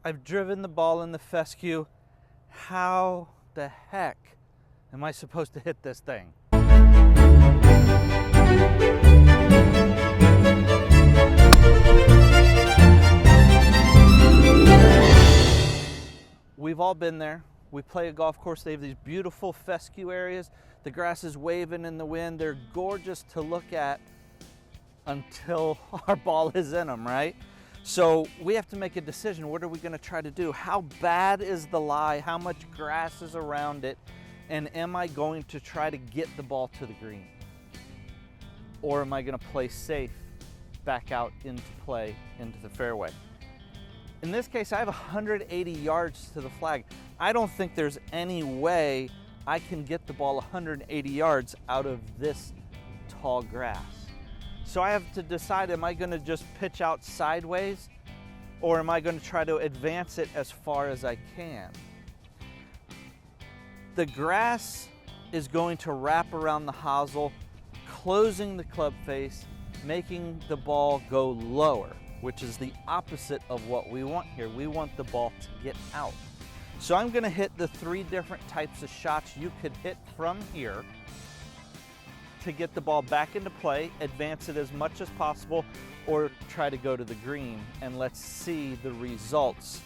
I've driven the ball in the fescue. How the heck am I supposed to hit this thing? We've all been there. We play a golf course, they have these beautiful fescue areas. The grass is waving in the wind. They're gorgeous to look at until our ball is in them, right? So we have to make a decision. What are we going to try to do? How bad is the lie? How much grass is around it? And am I going to try to get the ball to the green? Or am I going to play safe back out into play into the fairway? In this case, I have 180 yards to the flag. I don't think there's any way I can get the ball 180 yards out of this tall grass. So I have to decide, am I going to just pitch out sideways, or am I going to try to advance it as far as I can? The grass is going to wrap around the hosel, closing the club face, making the ball go lower, which is the opposite of what we want here. We want the ball to get out. So I'm going to hit the 3 different types of shots you could hit from here to get the ball back into play, advance it as much as possible, or try to go to the green, and let's see the results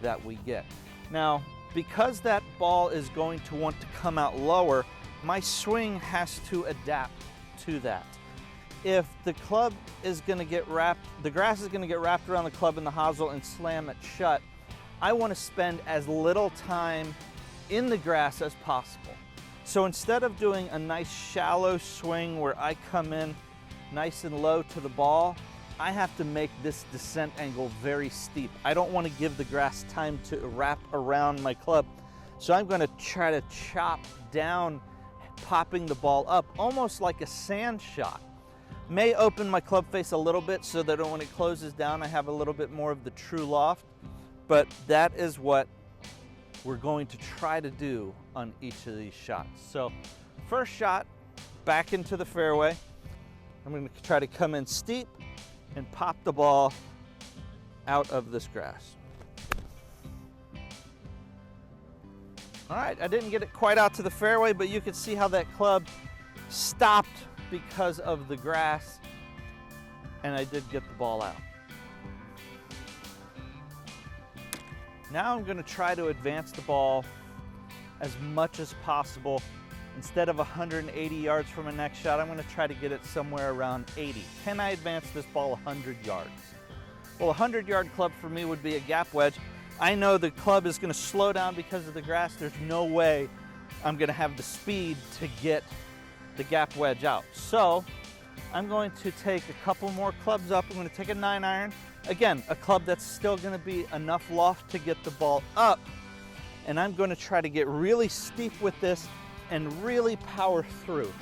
that we get. Now, because that ball is going to want to come out lower, my swing has to adapt to that. If the club is going to get wrapped, the grass is going to get wrapped around the club in the hosel and slam it shut, I want to spend as little time in the grass as possible. So instead of doing a nice shallow swing where I come in nice and low to the ball, I have to make this descent angle very steep. I don't want to give the grass time to wrap around my club. So I'm going to try to chop down, popping the ball up, almost like a sand shot. May open my club face a little bit so that when it closes down, I have a little bit more of the true loft, but that is what we're going to try to do on each of these shots. So first shot, back into the fairway. I'm going to try to come in steep and pop the ball out of this grass. All right, I didn't get it quite out to the fairway, but you can see how that club stopped because of the grass, and I did get the ball out. Now I'm going to try to advance the ball as much as possible. Instead of 180 yards from a next shot, I'm going to try to get it somewhere around 80. Can I advance this ball 100 yards? Well, a 100-yard club for me would be a gap wedge. I know the club is going to slow down because of the grass. There's no way I'm going to have the speed to get the gap wedge out. So I'm going to take a couple more clubs up. I'm going to take a 9-iron. Again, a club that's still going to be enough loft to get the ball up. And I'm going to try to get really steep with this and really power through.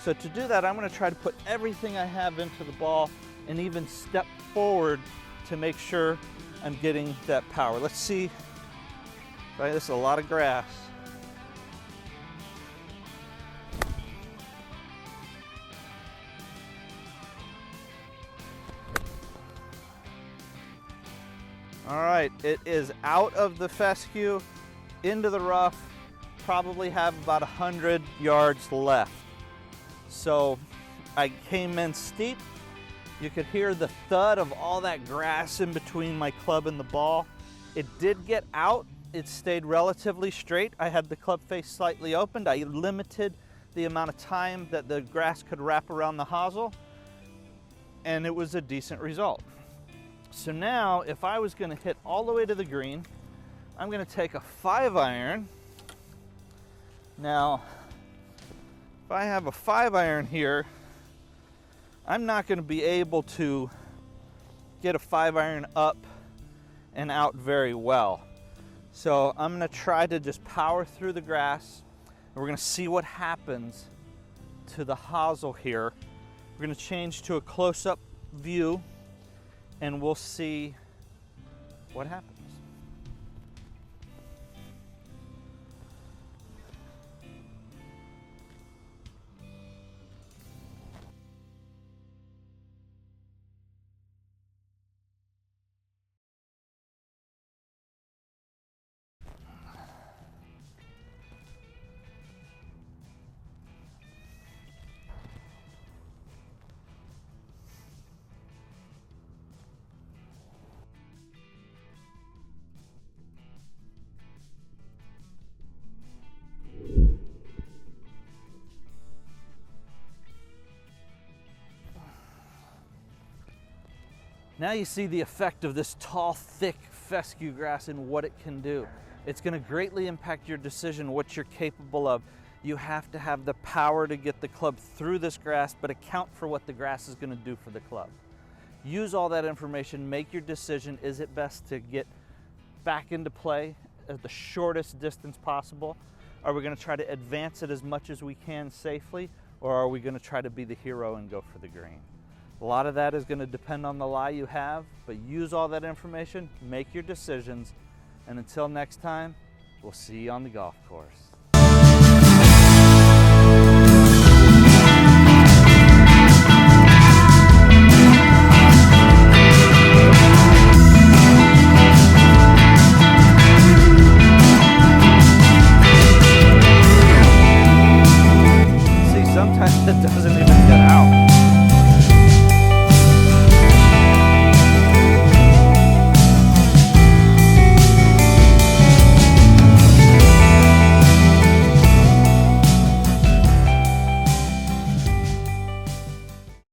So to do that, I'm going to try to put everything I have into the ball and even step forward to make sure I'm getting that power. Let's see. Right, this is a lot of grass. All right, it is out of the fescue, into the rough, probably have about 100 yards left. So I came in steep. You could hear the thud of all that grass in between my club and the ball. It did get out. It stayed relatively straight. I had the club face slightly opened. I limited the amount of time that the grass could wrap around the hosel, and it was a decent result. So now, if I was going to hit all the way to the green, I'm going to take a 5-iron. Now, if I have a 5-iron here, I'm not going to be able to get a 5-iron up and out very well. So I'm going to try to just power through the grass, and we're going to see what happens to the hosel here. We're going to change to a close-up view, and we'll see what happens. Now you see the effect of this tall, thick fescue grass and what it can do. It's going to greatly impact your decision, what you're capable of. You have to have the power to get the club through this grass, but account for what the grass is going to do for the club. Use all that information, make your decision. Is it best to get back into play at the shortest distance possible? Are we going to try to advance it as much as we can safely, or are we going to try to be the hero and go for the green? A lot of that is going to depend on the lie you have, but use all that information, make your decisions, and until next time, we'll see you on the golf course. Sometimes it doesn't